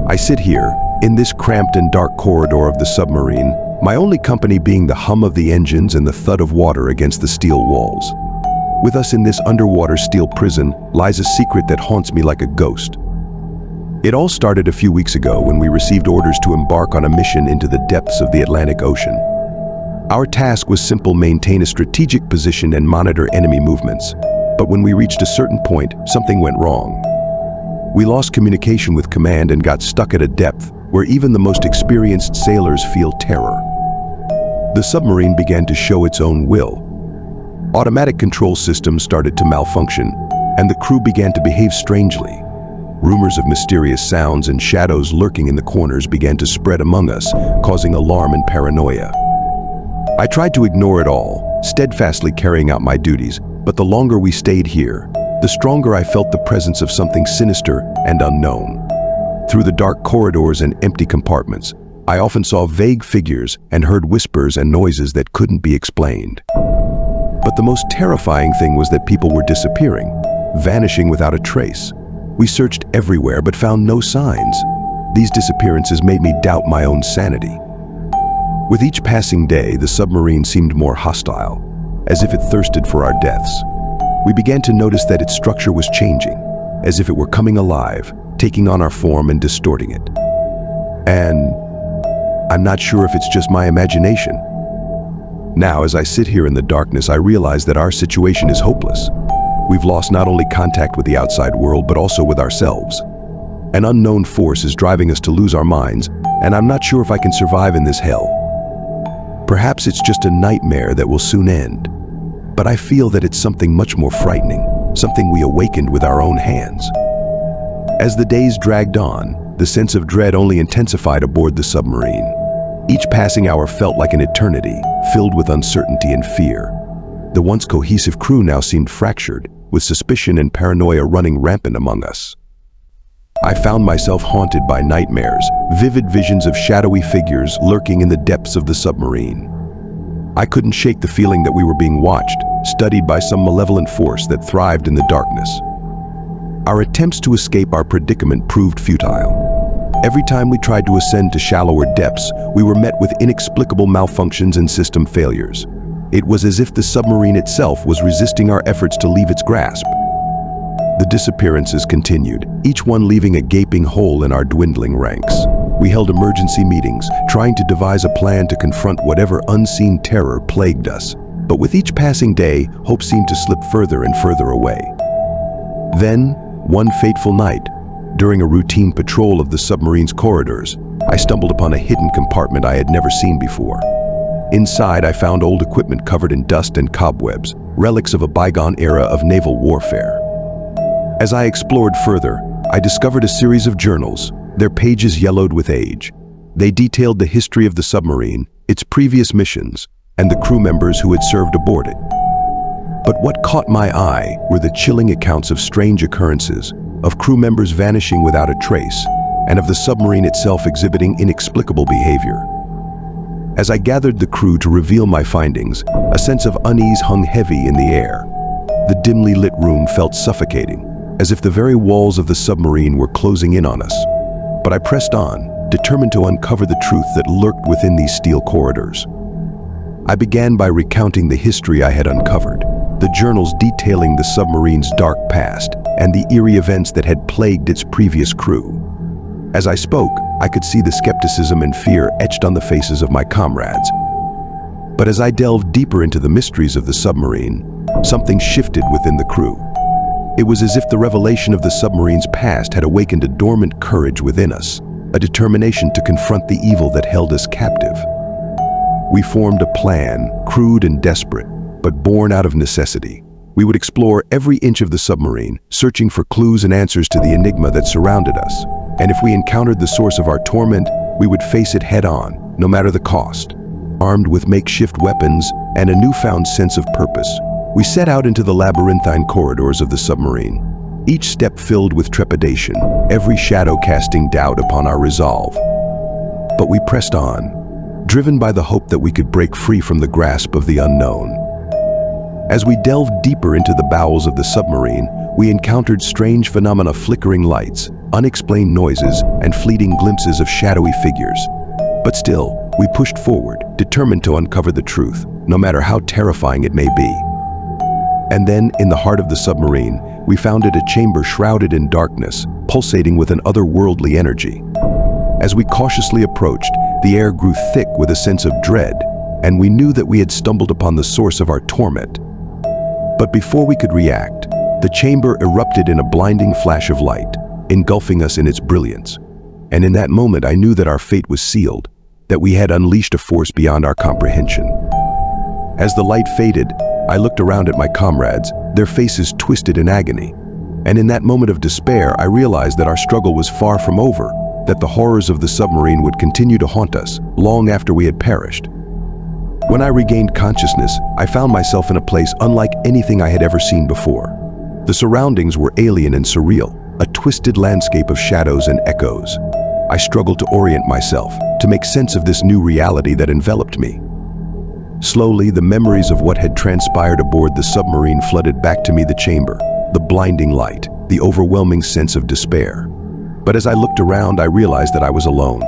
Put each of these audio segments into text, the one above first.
I sit here, in this cramped and dark corridor of the submarine, my only company being the hum of the engines and the thud of water against the steel walls. With us in this underwater steel prison lies a secret that haunts me like a ghost. It all started a few weeks ago when we received orders to embark on a mission into the depths of the Atlantic Ocean. Our task was simple: maintain a strategic position and monitor enemy movements. But when we reached a certain point, something went wrong. We lost communication with command and got stuck at a depth where even the most experienced sailors feel terror. The submarine began to show its own will. Automatic control systems started to malfunction, and the crew began to behave strangely. Rumors of mysterious sounds and shadows lurking in the corners began to spread among us, causing alarm and paranoia. I tried to ignore it all, steadfastly carrying out my duties, but the longer we stayed here, the stronger I felt the presence of something sinister and unknown. Through the dark corridors and empty compartments, I often saw vague figures and heard whispers and noises that couldn't be explained. But the most terrifying thing was that people were disappearing, vanishing without a trace. We searched everywhere but found no signs. These disappearances made me doubt my own sanity. With each passing day, the submarine seemed more hostile, as if it thirsted for our deaths. We began to notice that its structure was changing, as if it were coming alive, taking on our form and distorting it. And I'm not sure if it's just my imagination. Now, as I sit here in the darkness, I realize that our situation is hopeless. We've lost not only contact with the outside world, but also with ourselves. An unknown force is driving us to lose our minds, and I'm not sure if I can survive in this hell. Perhaps it's just a nightmare that will soon end. But I feel that it's something much more frightening, something we awakened with our own hands. As the days dragged on, the sense of dread only intensified aboard the submarine. Each passing hour felt like an eternity, filled with uncertainty and fear. The once cohesive crew now seemed fractured, with suspicion and paranoia running rampant among us. I found myself haunted by nightmares, vivid visions of shadowy figures lurking in the depths of the submarine. I couldn't shake the feeling that we were being watched, studied by some malevolent force that thrived in the darkness. Our attempts to escape our predicament proved futile. Every time we tried to ascend to shallower depths, we were met with inexplicable malfunctions and system failures. It was as if the submarine itself was resisting our efforts to leave its grasp. The disappearances continued, each one leaving a gaping hole in our dwindling ranks. We held emergency meetings, trying to devise a plan to confront whatever unseen terror plagued us. But with each passing day, hope seemed to slip further and further away. Then, one fateful night, during a routine patrol of the submarine's corridors, I stumbled upon a hidden compartment I had never seen before. Inside, I found old equipment covered in dust and cobwebs, relics of a bygone era of naval warfare. As I explored further, I discovered a series of journals, their pages yellowed with age. They detailed the history of the submarine, its previous missions, and the crew members who had served aboard it. But what caught my eye were the chilling accounts of strange occurrences, of crew members vanishing without a trace, and of the submarine itself exhibiting inexplicable behavior. As I gathered the crew to reveal my findings, a sense of unease hung heavy in the air. The dimly lit room felt suffocating, as if the very walls of the submarine were closing in on us. But I pressed on, determined to uncover the truth that lurked within these steel corridors. I began by recounting the history I had uncovered, the journals detailing the submarine's dark past and the eerie events that had plagued its previous crew. As I spoke, I could see the skepticism and fear etched on the faces of my comrades. But as I delved deeper into the mysteries of the submarine, something shifted within the crew. It was as if the revelation of the submarine's past had awakened a dormant courage within us, a determination to confront the evil that held us captive. We formed a plan, crude and desperate, but born out of necessity. We would explore every inch of the submarine, searching for clues and answers to the enigma that surrounded us. And if we encountered the source of our torment, we would face it head-on, no matter the cost. Armed with makeshift weapons and a newfound sense of purpose, we set out into the labyrinthine corridors of the submarine, each step filled with trepidation, every shadow casting doubt upon our resolve. But we pressed on, driven by the hope that we could break free from the grasp of the unknown. As we delved deeper into the bowels of the submarine, we encountered strange phenomena: flickering lights, unexplained noises, and fleeting glimpses of shadowy figures. But still, we pushed forward, determined to uncover the truth, no matter how terrifying it may be. And then, in the heart of the submarine, we found it a chamber shrouded in darkness, pulsating with an otherworldly energy. As we cautiously approached, the air grew thick with a sense of dread, and we knew that we had stumbled upon the source of our torment. But before we could react, the chamber erupted in a blinding flash of light, engulfing us in its brilliance. And in that moment, I knew that our fate was sealed, that we had unleashed a force beyond our comprehension. As the light faded, I looked around at my comrades, their faces twisted in agony. And in that moment of despair, I realized that our struggle was far from over, that the horrors of the submarine would continue to haunt us long after we had perished. When I regained consciousness, I found myself in a place unlike anything I had ever seen before. The surroundings were alien and surreal, a twisted landscape of shadows and echoes. I struggled to orient myself, to make sense of this new reality that enveloped me. Slowly, the memories of what had transpired aboard the submarine flooded back to me: the chamber, the blinding light, the overwhelming sense of despair. But as I looked around, I realized that I was alone.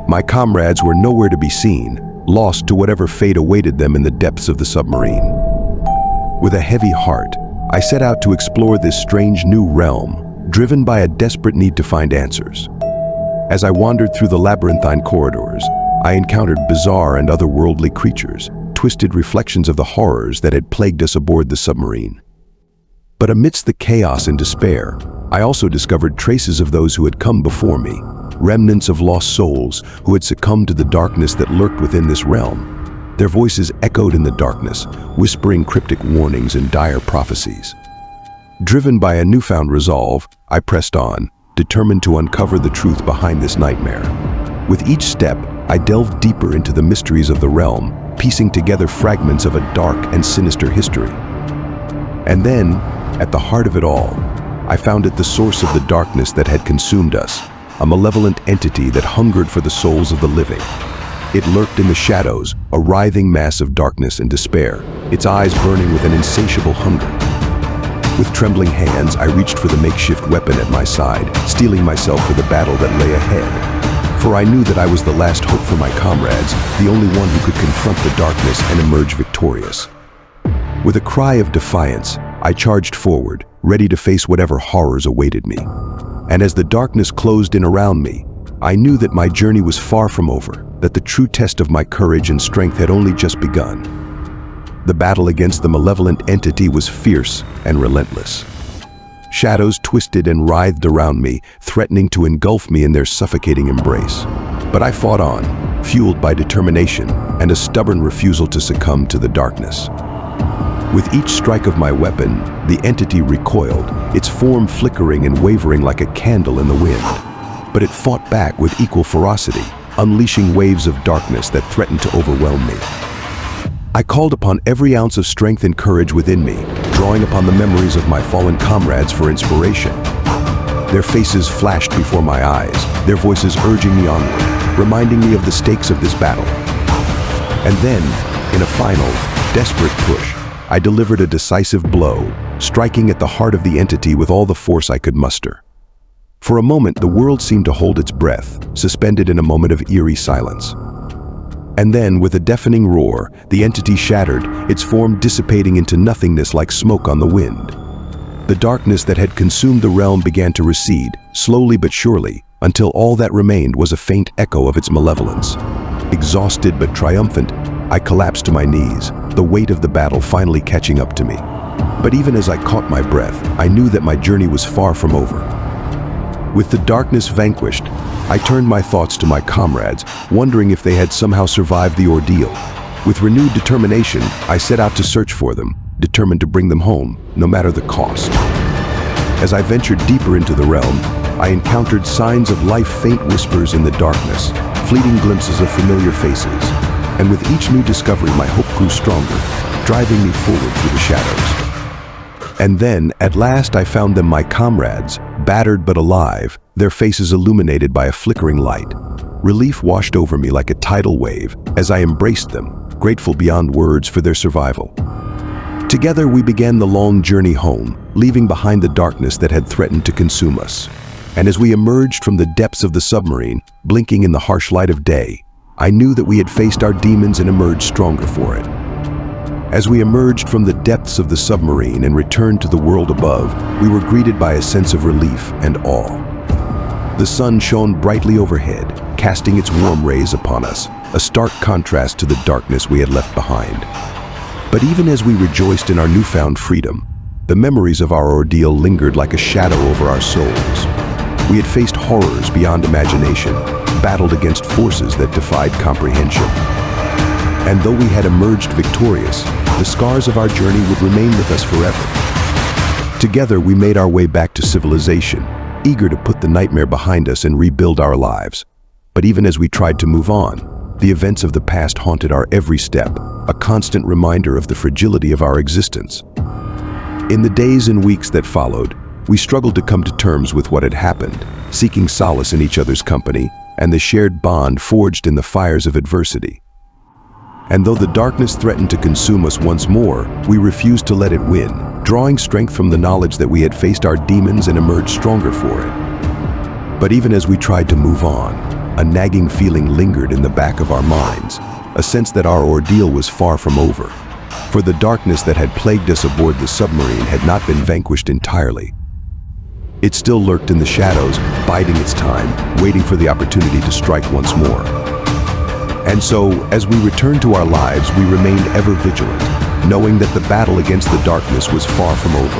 My comrades were nowhere to be seen, lost to whatever fate awaited them in the depths of the submarine. With a heavy heart, I set out to explore this strange new realm, driven by a desperate need to find answers. As I wandered through the labyrinthine corridors, I encountered bizarre and otherworldly creatures, twisted reflections of the horrors that had plagued us aboard the submarine. But amidst the chaos and despair, I also discovered traces of those who had come before me, remnants of lost souls who had succumbed to the darkness that lurked within this realm. Their voices echoed in the darkness, whispering cryptic warnings and dire prophecies. Driven by a newfound resolve, I pressed on, determined to uncover the truth behind this nightmare. With each step, I delved deeper into the mysteries of the realm, piecing together fragments of a dark and sinister history. And then, at the heart of it all, I found it the source of the darkness that had consumed us, a malevolent entity that hungered for the souls of the living. It lurked in the shadows, a writhing mass of darkness and despair, its eyes burning with an insatiable hunger. With trembling hands, I reached for the makeshift weapon at my side, steeling myself for the battle that lay ahead. For I knew that I was the last hope for my comrades, the only one who could confront the darkness and emerge victorious. With a cry of defiance, I charged forward, ready to face whatever horrors awaited me. And as the darkness closed in around me, I knew that my journey was far from over, that the true test of my courage and strength had only just begun. The battle against the malevolent entity was fierce and relentless. Shadows twisted and writhed around me, threatening to engulf me in their suffocating embrace. But I fought on, fueled by determination and a stubborn refusal to succumb to the darkness. With each strike of my weapon, the entity recoiled, its form flickering and wavering like a candle in the wind. But it fought back with equal ferocity, unleashing waves of darkness that threatened to overwhelm me. I called upon every ounce of strength and courage within me, drawing upon the memories of my fallen comrades for inspiration. Their faces flashed before my eyes, their voices urging me onward, reminding me of the stakes of this battle. And then, in a final, desperate push, I delivered a decisive blow, striking at the heart of the entity with all the force I could muster. For a moment, the world seemed to hold its breath, suspended in a moment of eerie silence. And then, with a deafening roar, the entity shattered, its form dissipating into nothingness like smoke on the wind. The darkness that had consumed the realm began to recede, slowly but surely, until all that remained was a faint echo of its malevolence. Exhausted but triumphant, I collapsed to my knees, the weight of the battle finally catching up to me. But even as I caught my breath, I knew that my journey was far from over. With the darkness vanquished, I turned my thoughts to my comrades, wondering if they had somehow survived the ordeal. With renewed determination, I set out to search for them, determined to bring them home, no matter the cost. As I ventured deeper into the realm, I encountered signs of life, faint whispers in the darkness, fleeting glimpses of familiar faces. And with each new discovery, my hope grew stronger, driving me forward through the shadows. And then, at last, I found them, my comrades, battered but alive, their faces illuminated by a flickering light. Relief washed over me like a tidal wave as I embraced them, grateful beyond words for their survival. Together, we began the long journey home, leaving behind the darkness that had threatened to consume us. And as we emerged from the depths of the submarine, blinking in the harsh light of day, I knew that we had faced our demons and emerged stronger for it. As we emerged from the depths of the submarine and returned to the world above, we were greeted by a sense of relief and awe. The sun shone brightly overhead, casting its warm rays upon us, a stark contrast to the darkness we had left behind. But even as we rejoiced in our newfound freedom, the memories of our ordeal lingered like a shadow over our souls. We had faced horrors beyond imagination, battled against forces that defied comprehension. And though we had emerged victorious, the scars of our journey would remain with us forever. Together, we made our way back to civilization, eager to put the nightmare behind us and rebuild our lives. But even as we tried to move on, the events of the past haunted our every step, a constant reminder of the fragility of our existence. In the days and weeks that followed, we struggled to come to terms with what had happened, seeking solace in each other's company and the shared bond forged in the fires of adversity. And though the darkness threatened to consume us once more, we refused to let it win, drawing strength from the knowledge that we had faced our demons and emerged stronger for it. But even as we tried to move on, a nagging feeling lingered in the back of our minds, a sense that our ordeal was far from over. For the darkness that had plagued us aboard the submarine had not been vanquished entirely. It still lurked in the shadows, biding its time, waiting for the opportunity to strike once more. And so, as we returned to our lives, we remained ever vigilant, knowing that the battle against the darkness was far from over.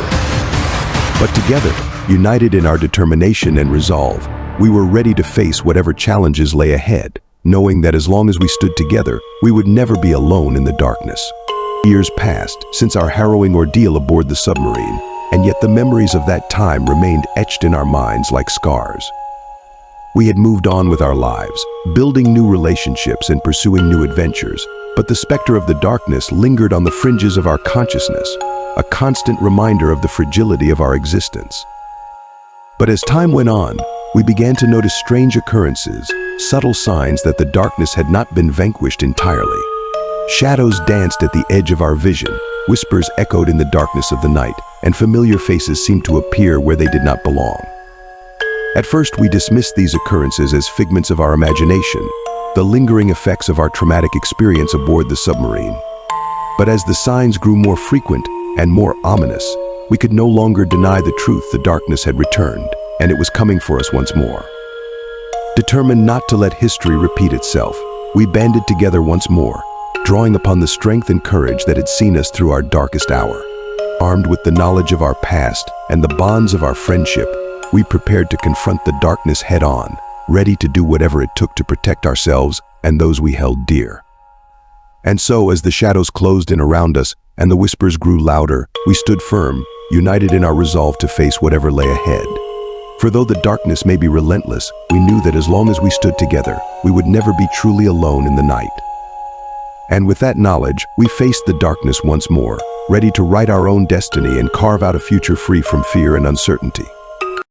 But together, united in our determination and resolve, we were ready to face whatever challenges lay ahead, knowing that as long as we stood together, we would never be alone in the darkness. Years passed since our harrowing ordeal aboard the submarine, and yet the memories of that time remained etched in our minds like scars. We had moved on with our lives, building new relationships and pursuing new adventures, but the specter of the darkness lingered on the fringes of our consciousness, a constant reminder of the fragility of our existence. But as time went on, we began to notice strange occurrences, subtle signs that the darkness had not been vanquished entirely. Shadows danced at the edge of our vision, whispers echoed in the darkness of the night, and familiar faces seemed to appear where they did not belong. At first, we dismissed these occurrences as figments of our imagination, the lingering effects of our traumatic experience aboard the submarine. But as the signs grew more frequent and more ominous, we could no longer deny the truth. The darkness had returned, and it was coming for us once more. Determined not to let history repeat itself, we banded together once more, drawing upon the strength and courage that had seen us through our darkest hour. Armed with the knowledge of our past and the bonds of our friendship, we prepared to confront the darkness head-on, ready to do whatever it took to protect ourselves and those we held dear. And so, as the shadows closed in around us and the whispers grew louder, we stood firm, united in our resolve to face whatever lay ahead. For though the darkness may be relentless, we knew that as long as we stood together, we would never be truly alone in the night. And with that knowledge, we faced the darkness once more, ready to write our own destiny and carve out a future free from fear and uncertainty.